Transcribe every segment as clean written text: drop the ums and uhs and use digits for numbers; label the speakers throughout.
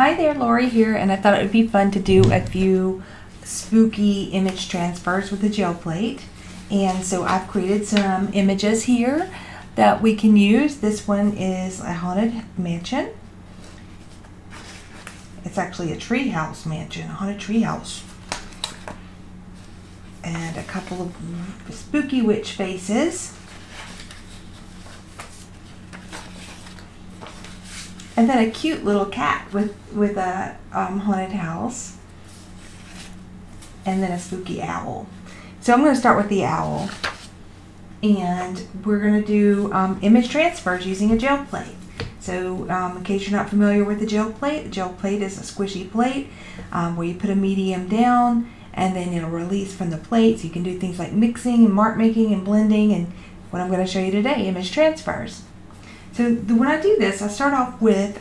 Speaker 1: Hi there, Lori here, and I thought it would be fun to do a few spooky image transfers with the gel plate. And so I've created some images here that we can use. This one is a haunted mansion. It's actually a treehouse mansion, a haunted treehouse. And a couple of spooky witch faces. And then a cute little cat with a haunted house. And then a spooky owl. So I'm going to start with the owl. And we're going to do image transfers using a gel plate. So in case you're not familiar with the gel plate is a squishy plate where you put a medium down and then it'll release from the plate. So you can do things like mixing and mark making and blending, and what I'm going to show you today, image transfers. So when I do this, I start off with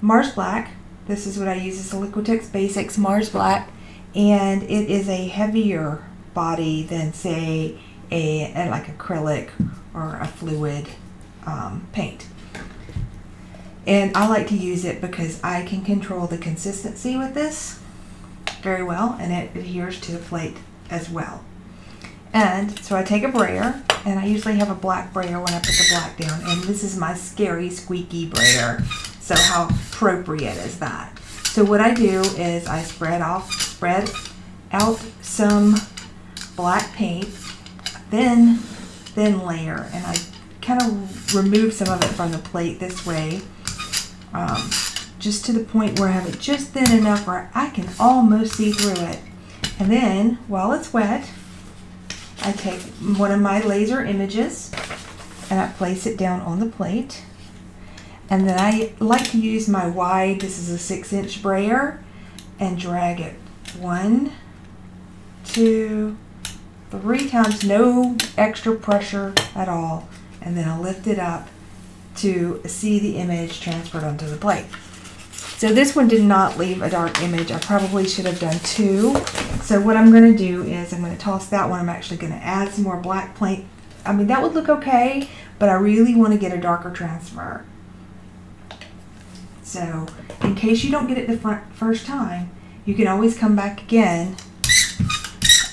Speaker 1: Mars Black. This is what I use. It's a Liquitex Basics Mars Black, and it is a heavier body than, say, like acrylic or a fluid paint. And I like to use it because I can control the consistency with this very well, and it adheres to the plate as well. And so I take a brayer, and I usually have a black brayer when I put the black down, and this is my scary squeaky brayer. So how appropriate is that? So what I do is I spread out some black paint, thin layer, and I kind of remove some of it from the plate this way, just to the point where I have it just thin enough where I can almost see through it. And then while it's wet, I take one of my laser images and I place it down on the plate. And then I like to use my wide, this is a 6-inch brayer, and drag it 1, 2, 3 times, no extra pressure at all. And then I lift it up to see the image transferred onto the plate. So this one did not leave a dark image. I probably should have done 2. So what I'm going to do is I'm going to toss that one. I'm actually going to add some more black paint. I mean, that would look okay, but I really want to get a darker transfer. So in case you don't get it the first time, you can always come back again,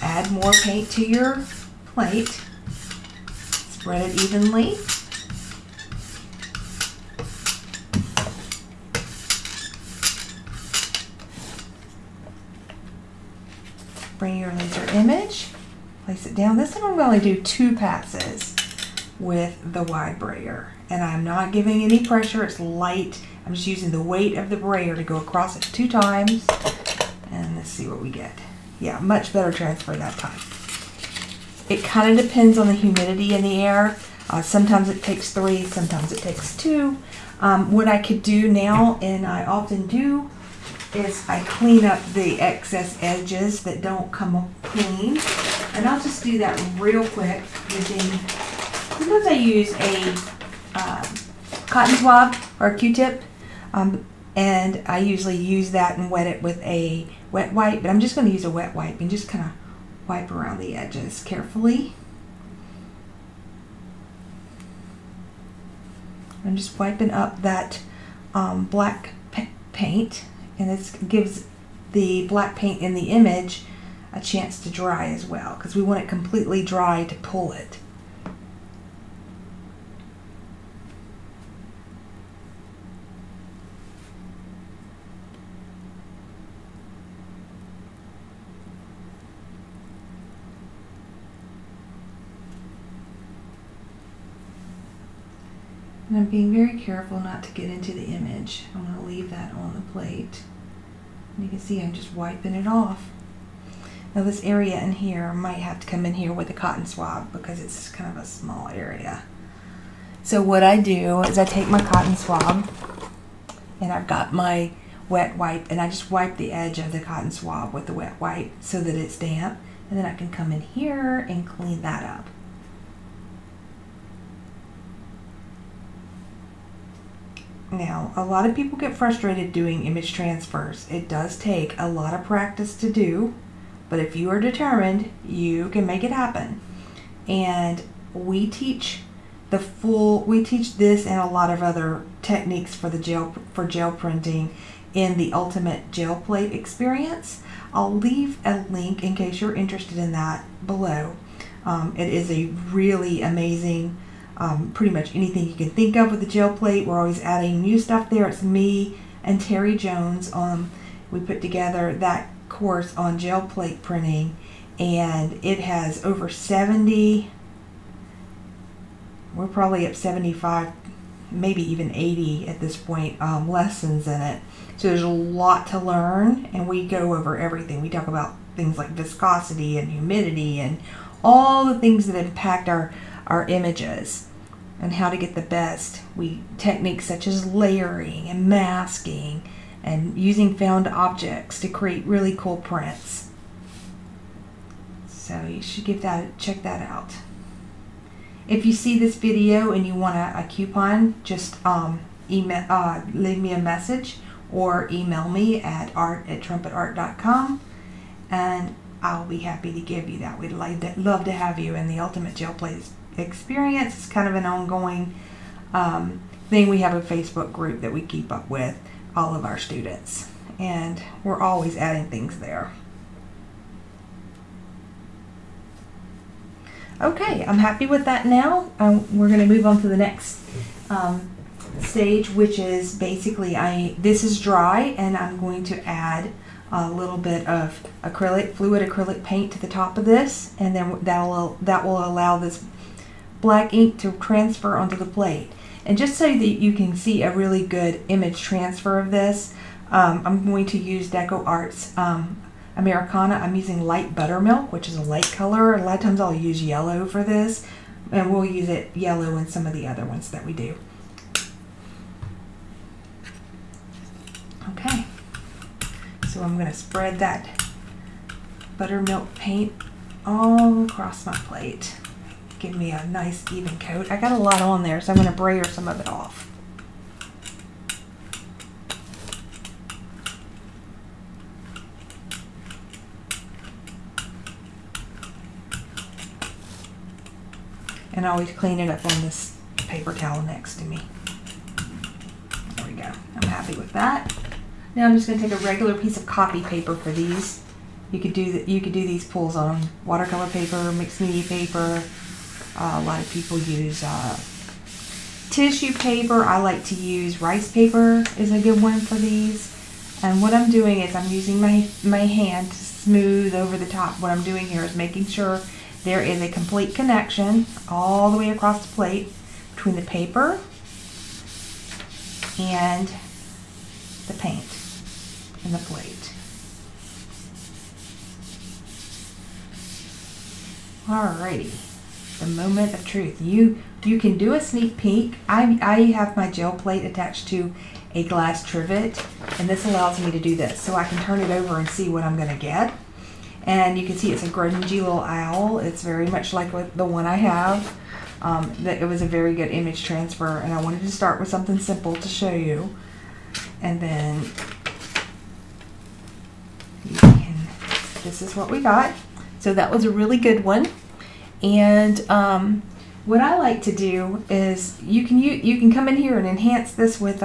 Speaker 1: add more paint to your plate, spread it evenly. Bring your laser image, place it down. This one I'm going to only do 2 passes with the wide brayer. And I'm not giving any pressure, it's light. I'm just using the weight of the brayer to go across it 2 times. And let's see what we get. Yeah, much better transfer that time. It kind of depends on the humidity in the air. Sometimes it takes 3, sometimes it takes 2. What I could do now, and I often do, is I clean up the excess edges that don't come up clean. And I'll just do that real quick using, sometimes I use a cotton swab or a Q-tip, and I usually use that and wet it with a wet wipe, but I'm just going to use a wet wipe and just kind of wipe around the edges carefully. I'm just wiping up that black paint, and this gives the black paint in the image a chance to dry as well, because we want it completely dry to pull it. And I'm being very careful not to get into the image. I'm going to leave that on the plate. And you can see I'm just wiping it off. Now this area in here might have to come in here with a cotton swab because it's kind of a small area. So what I do is I take my cotton swab and I've got my wet wipe, and I just wipe the edge of the cotton swab with the wet wipe so that it's damp. And then I can come in here and clean that up. Now, a lot of people get frustrated doing image transfers. It does take a lot of practice to do, but if you are determined, you can make it happen. And we teach this and a lot of other techniques for gel printing in the Ultimate Gel Plate Experience. I'll leave a link in case you're interested in that below. It is a really amazing, pretty much anything you can think of with the gel plate. We're always adding new stuff there. It's me and Terry Jones. We put together that course on gel plate printing, and it has over 70, we're probably up 75, maybe even 80 at this point, lessons in it. So there's a lot to learn, and we go over everything. We talk about things like viscosity and humidity and all the things that impact our images and how to get the best. Techniques such as layering and masking and using found objects to create really cool prints. So you should check that out. If you see this video and you want a coupon, just leave me a message or email me at art@trumpetart.com, and I'll be happy to give you that. We'd love to have you in the Ultimate Gel Plate Experience. It's kind of an ongoing thing. We have a Facebook group that we keep up with all of our students, and we're always adding things there. Okay, I'm happy with that now. We're going to move on to the next stage, which is basically this is dry, and I'm going to add a little bit of fluid acrylic paint to the top of this, and then that will allow this black ink to transfer onto the plate. And just so that you can see a really good image transfer of this, I'm going to use DecoArt's Americana. I'm using light buttermilk, which is a light color. A lot of times I'll use yellow for this, and we'll use it yellow in some of the other ones that we do. Okay, so I'm going to spread that buttermilk paint all across my plate. Give me a nice even coat. I got a lot on there, so I'm going to brayer some of it off. And I always clean it up on this paper towel next to me. There we go. I'm happy with that. Now I'm just going to take a regular piece of copy paper for these. You could do these pulls on watercolor paper, mixed media paper. A lot of people use tissue paper. I like to use rice paper is a good one for these. And what I'm doing is I'm using my hand to smooth over the top. What I'm doing here is making sure there is a complete connection all the way across the plate between the paper and the paint in the plate. Alrighty, the moment of truth. You can do a sneak peek. I have my gel plate attached to a glass trivet, and this allows me to do this. So I can turn it over and see what I'm going to get. And you can see it's a grungy little owl. It's very much like the one I have. It was a very good image transfer, and I wanted to start with something simple to show you. And then this is what we got. So that was a really good one. And what I like to do is you can come in here and enhance this with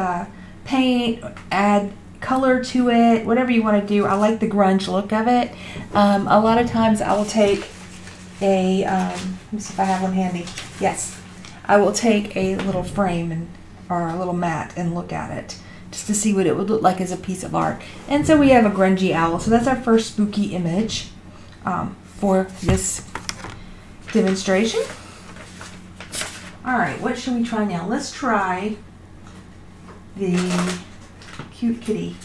Speaker 1: paint, add color to it, whatever you want to do. I like the grunge look of it. A lot of times I will take a, let me see if I have one handy. Yes, I will take a little frame or a little mat and look at it just to see what it would look like as a piece of art. And so we have a grungy owl. So that's our first spooky image for this demonstration. All right, what should we try now? Let's try the cute kitty.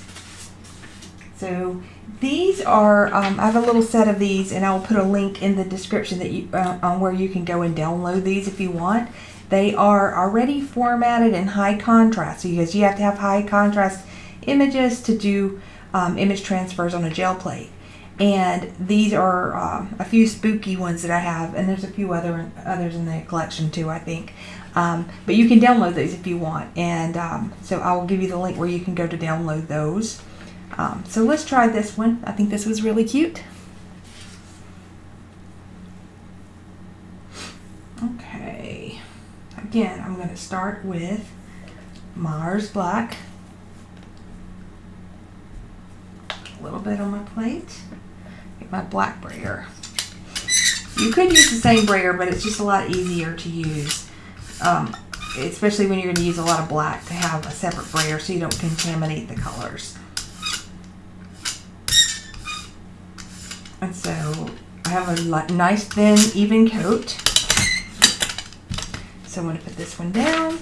Speaker 1: So these are, I have a little set of these, and I'll put a link in the description that on where you can go and download these if you want. They are already formatted in high contrast, because you have to have high contrast images to do image transfers on a gel plate. And these are a few spooky ones that I have, and there's a few others in the collection too, I think. But you can download those if you want, and so I will give you the link where you can go to download those. So let's try this one. I think this was really cute. Okay, again, I'm going to start with Mars Black. a little bit on my plate. Get my black brayer. You could use the same brayer, but it's just a lot easier to use, especially when you're going to use a lot of black, to have a separate brayer so you don't contaminate the colors. And so I have a nice thin even coat. So I'm going to put this one down.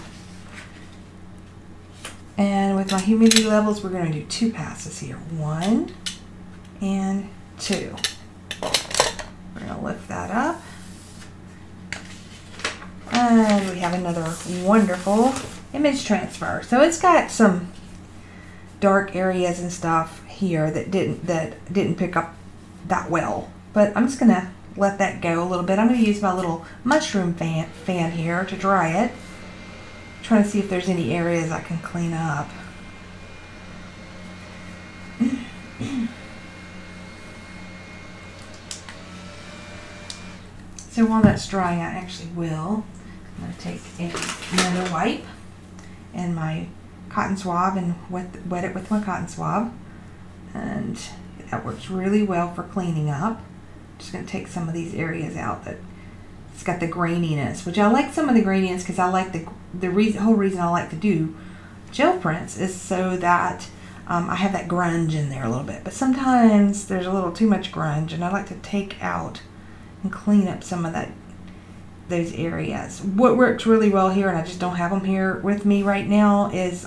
Speaker 1: And with my humidity levels, we're going to do 2 passes here. 1 and 2. We're going to lift that up. And we have another wonderful image transfer. So it's got some dark areas and stuff here that didn't pick up that well. But I'm just going to let that go a little bit. I'm going to use my little mushroom fan here to dry it. Trying to see if there's any areas I can clean up. So while that's drying, I actually will. I'm going to take another wipe and my cotton swab and wet it with my cotton swab. And that works really well for cleaning up. Just going to take some of these areas out that it's got the graininess, which I like some of the graininess because I like the whole reason I like to do gel prints is so that I have that grunge in there a little bit. But sometimes there's a little too much grunge, and I like to take out and clean up some of those areas. What works really well here, and I just don't have them here with me right now, is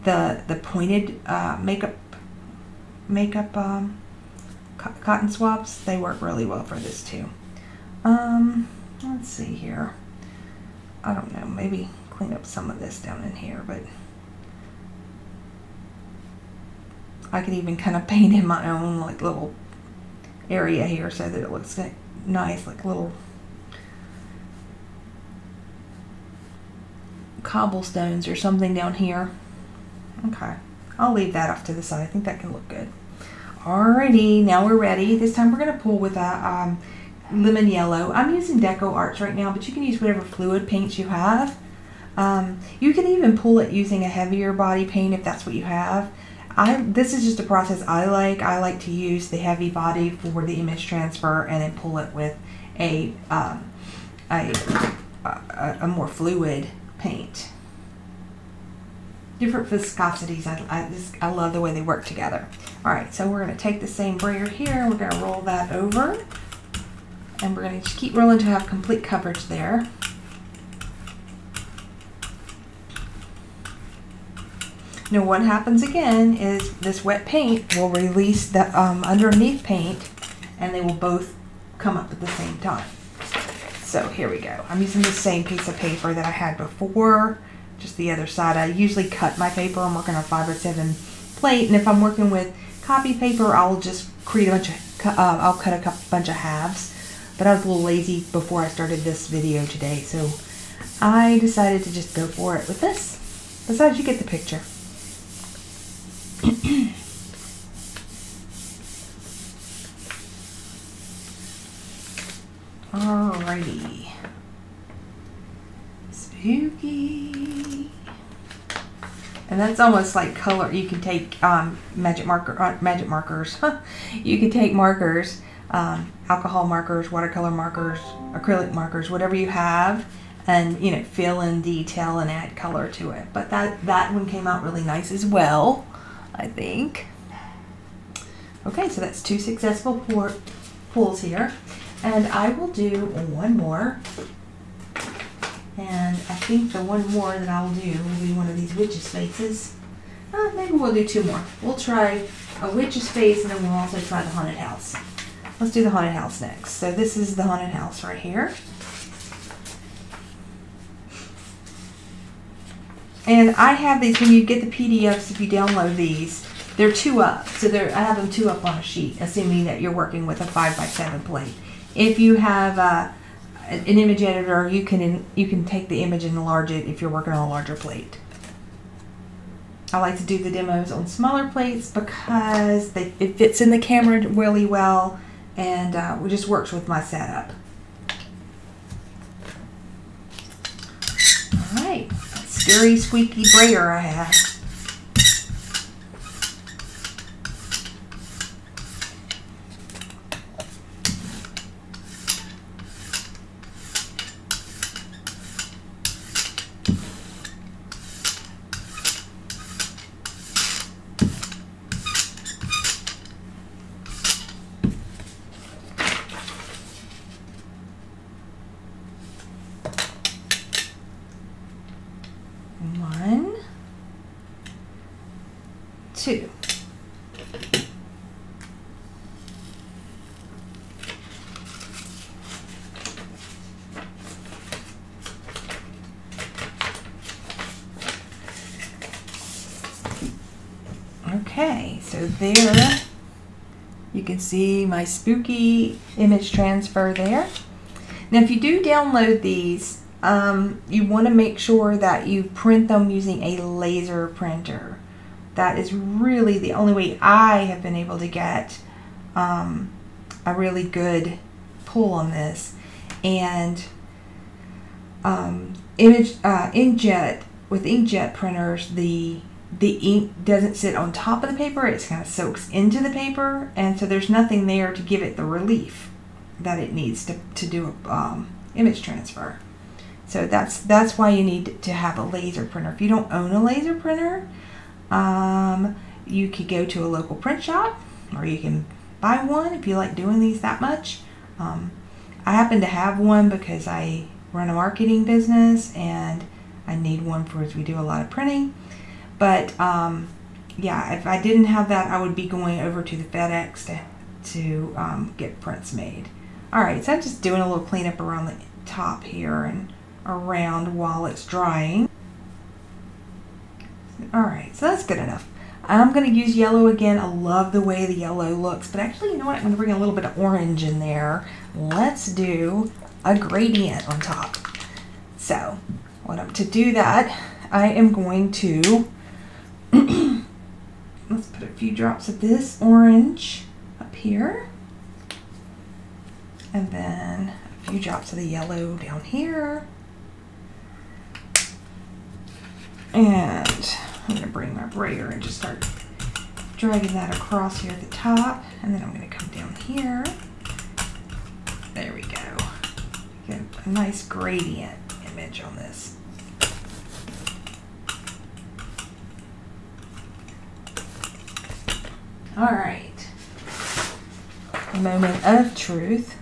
Speaker 1: the pointed makeup cotton swabs. They work really well for this too. Let's see here. I don't know, maybe clean up some of this down in here, but I could even kind of paint in my own like little area here so that it looks nice, like little cobblestones or something down here. Okay, I'll leave that off to the side. I think that can look good. Alrighty, now we're ready. This time we're going to pull with a lemon yellow. I'm using Deco Arts right now, but you can use whatever fluid paints you have. You can even pull it using a heavier body paint if that's what you have. This is just a process I like. I like to use the heavy body for the image transfer and then pull it with a more fluid paint. Different viscosities. I love the way they work together. Alright, so we're going to take the same brayer here. We're going to roll that over. And we're going to just keep rolling to have complete coverage there. Now what happens again is this wet paint will release the underneath paint, and they will both come up at the same time. So here we go. I'm using the same piece of paper that I had before, just the other side. I usually cut my paper. I'm working on a 5x7 plate, and if I'm working with copy paper, I'll just create a bunch of, I'll cut a bunch of halves. But I was a little lazy before I started this video today, so I decided to just go for it with this. Besides, you get the picture. Alrighty. Spooky. And that's almost like color. You can take magic markers. You can take markers, alcohol markers, watercolor markers, acrylic markers, whatever you have, and fill in detail and add color to it. But that one came out really nice as well, I think. Okay, so that's 2 successful pulls here, and I will do one more. And I think the one more that I'll do will be one of these witch's faces. Maybe we'll do 2 more. We'll try a witch's face, and then we'll also try the haunted house. Let's do the haunted house next. So this is the haunted house right here. And I have these, when you get the PDFs, if you download these, they're 2 up. So I have them 2 up on a sheet, assuming that you're working with a 5x7 plate. If you have an image editor, you can take the image and enlarge it if you're working on a larger plate. I like to do the demos on smaller plates because it fits in the camera really well, and it just works with my setup. Alright, scary squeaky brayer I have. 2. Okay, so there you can see my spooky image transfer there. Now if you do download these, you want to make sure that you print them using a laser printer. That is really the only way I have been able to get a really good pull on this. And inkjet, with inkjet printers, the ink doesn't sit on top of the paper, it kind of soaks into the paper, and so there's nothing there to give it the relief that it needs to do image transfer. So that's why you need to have a laser printer. If you don't own a laser printer, you could go to a local print shop, or you can buy one if you like doing these that much. I happen to have one because I run a marketing business and I need one for as we do a lot of printing. But yeah, if I didn't have that, I would be going over to the FedEx to get prints made. Alright, so I'm just doing a little cleanup around the top here and around while it's drying. Alright, so that's good enough. I'm going to use yellow again. I love the way the yellow looks, but actually, you know what? I'm going to bring a little bit of orange in there. Let's do a gradient on top. So, to do that, I am going to let's put a few drops of this orange up here, and then a few drops of the yellow down here, and I'm going to bring my brayer and just start dragging that across here at the top, and then I'm going to come down here. There we go. Get a nice gradient image on this. Alright, a moment of truth.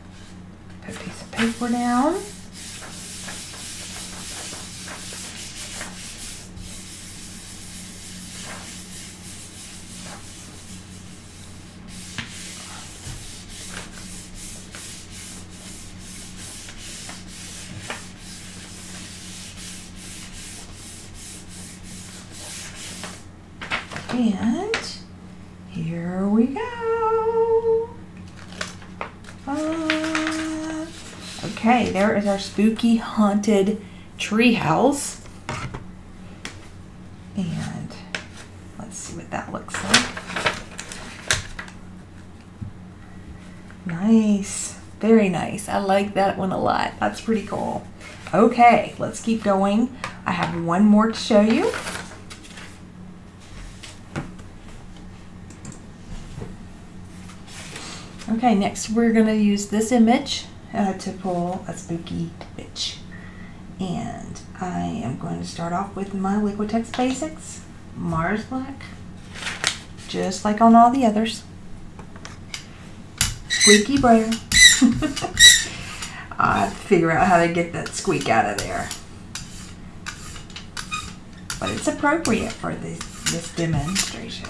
Speaker 1: Put a piece of paper down. And here we go. Okay, there is our spooky haunted treehouse. And let's see what that looks like. Nice, very nice. I like that one a lot. That's pretty cool. Okay, let's keep going. I have one more to show you. Okay, next we're going to use this image to pull a spooky witch. And I am going to start off with my Liquitex Basics Mars Black, just like on all the others. Squeaky brayer. I have to figure out how to get that squeak out of there. But it's appropriate for this demonstration.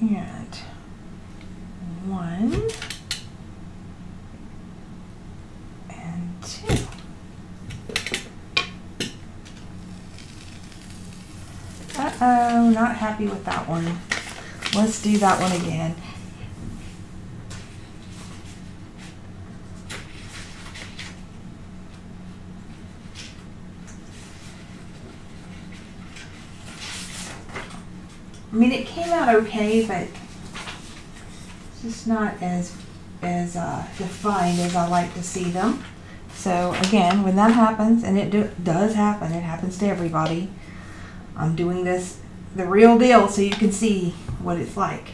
Speaker 1: And 1 and 2. Uh-oh, not happy with that one. Let's do that one again. I mean, it came out okay, but it's just not as defined as I like to see them. So again, when that happens, and it does happen, it happens to everybody, I'm doing this the real deal so you can see what it's like.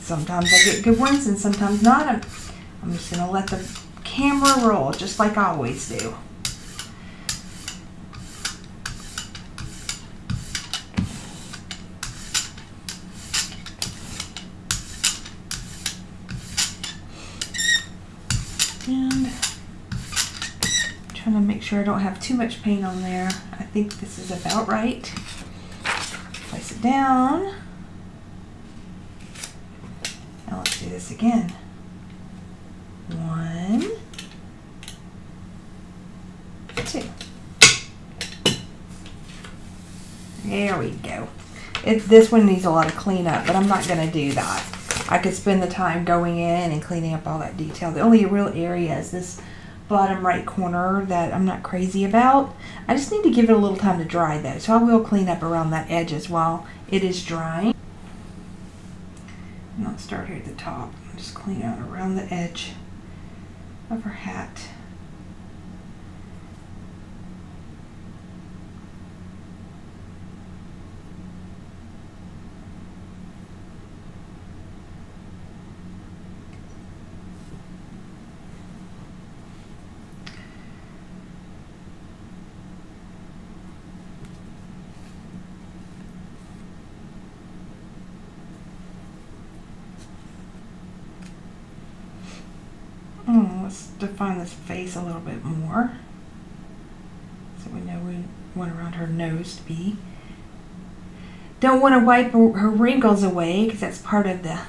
Speaker 1: Sometimes I get good ones and sometimes not. I'm just going to let the camera roll just like I always do. sure I don't have too much paint on there. I think this is about right. Place it down. Now let's do this again. 1, 2. There we go. This one needs a lot of cleanup, but I'm not going to do that. I could spend the time going in and cleaning up all that detail. The only real area is this bottom right corner that I'm not crazy about. I just need to give it a little time to dry though, so I will clean up around that edge as well. It is drying. And I'll start here at the top. Just clean out around the edge of her hat. Let's define this face a little bit more so we know we want around her nose to be. Don't want to wipe her wrinkles away because that's part of the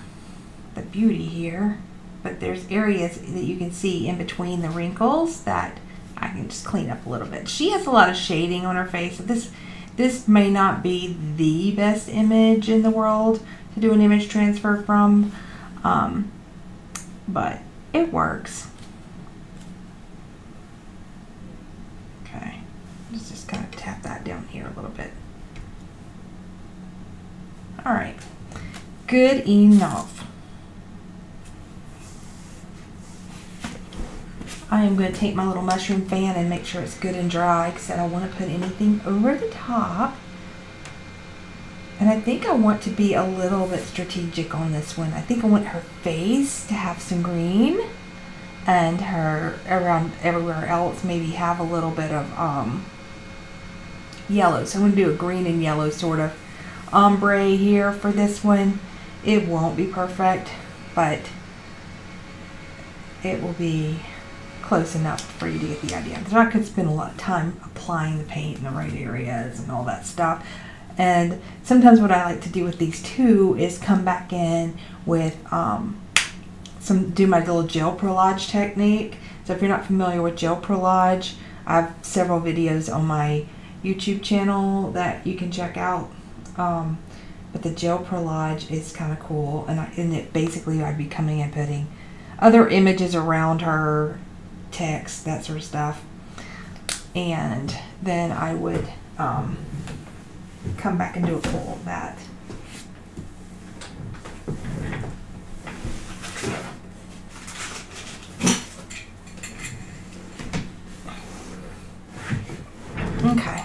Speaker 1: beauty here, but there's areas that you can see in between the wrinkles that I can just clean up a little bit. She has a lot of shading on her face, so this may not be the best image in the world to do an image transfer from, but it works. Okay, just kind of tap that down here a little bit. All right, good enough. I am going to take my little mushroom fan and make sure it's good and dry because I don't want to put anything over the top. And I think I want to be a little bit strategic on this one. I think I want her face to have some green and her around everywhere else maybe have a little bit of yellow. So I'm going to do a green and yellow sort of ombre here for this one. It won't be perfect, but it will be close enough for you to get the idea. Because I could spend a lot of time applying the paint in the right areas and all that stuff. And sometimes what I like to do with these two is come back in with do my little gel perlage technique. So if you're not familiar with gel perlage, I have several videos on my YouTube channel that you can check out. But the gel perlage is kind of cool, and it basically I'd be coming and putting other images around her, text, that sort of stuff, and then I would come back and do a pull of that. Okay.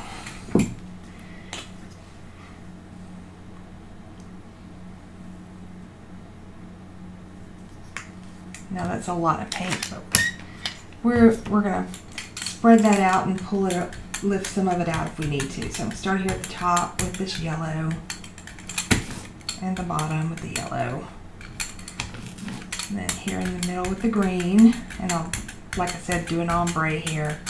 Speaker 1: Now that's a lot of paint, but we're gonna spread that out and pull it up, lift some of it out if we need to. So I'm gonna start here at the top with this yellow and the bottom with the yellow. And then here in the middle with the green, and I'll, like I said, do an ombre here,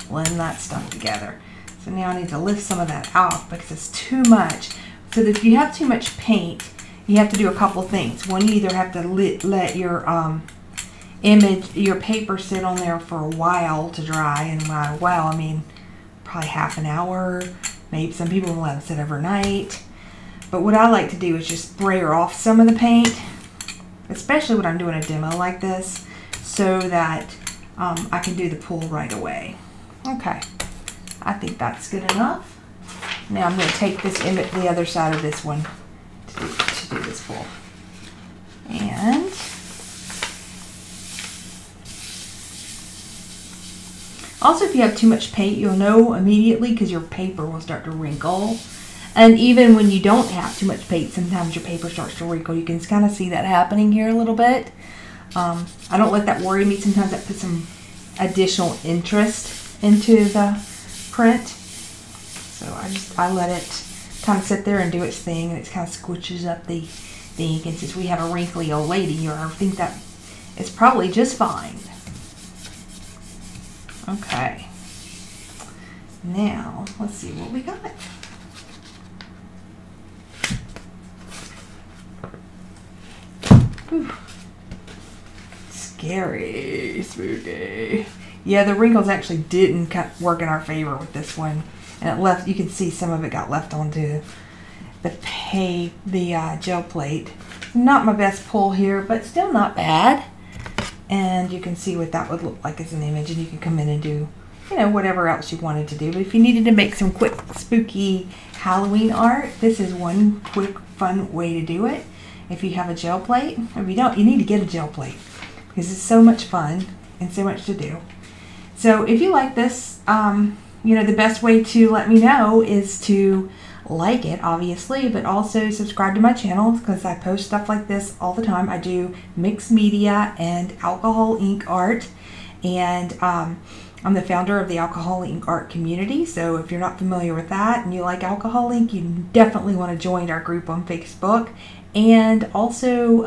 Speaker 1: blend that stuff together. So now I need to lift some of that off because it's too much. So that if you have too much paint, you have to do a couple things. One, you either have to let your your paper sit on there for a while to dry, and by a while I mean probably half an hour. Maybe some people will let it sit overnight. But what I like to do is just spray off some of the paint, especially when I'm doing a demo like this, so that I can do the pull right away. Okay, I think that's good enough. Now I'm going to take this image, the other side of this one, to do this pull. And also, if you have too much paint, you'll know immediately because your paper will start to wrinkle. And even when you don't have too much paint, sometimes your paper starts to wrinkle. You can kind of see that happening here a little bit. I don't let that worry me. Sometimes I put some additional interest into the print. So I let it kind of sit there and do its thing, and it kind of squishes up the ink. And since we have a wrinkly old lady here, I think that it's probably just fine. Okay. Now, let's see what we got. Whew. Scary, spooky. Yeah, the wrinkles actually didn't work in our favor with this one. And it left, you can see some of it got left onto the gel plate. Not my best pull here, but still not bad. And you can see what that would look like as an image, and you can come in and do, you know, whatever else you wanted to do. But if you needed to make some quick spooky Halloween art, this is one quick fun way to do it. If you have a gel plate, if you don't, you need to get a gel plate because it's so much fun and so much to do. So if you like this, you know, the best way to let me know is to like it, obviously, but also subscribe to my channel because I post stuff like this all the time. I do mixed media and alcohol ink art, and I'm the founder of the alcohol ink art community. So if you're not familiar with that and you like alcohol ink, you definitely want to join our group on Facebook. And also,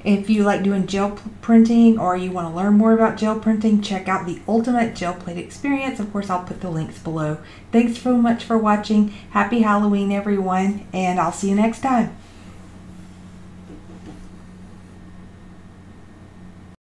Speaker 1: if you like doing gel printing or you want to learn more about gel printing, check out the Ultimate Gel Plate Experience. Of course, I'll put the links below. Thanks so much for watching. Happy Halloween, everyone, and I'll see you next time.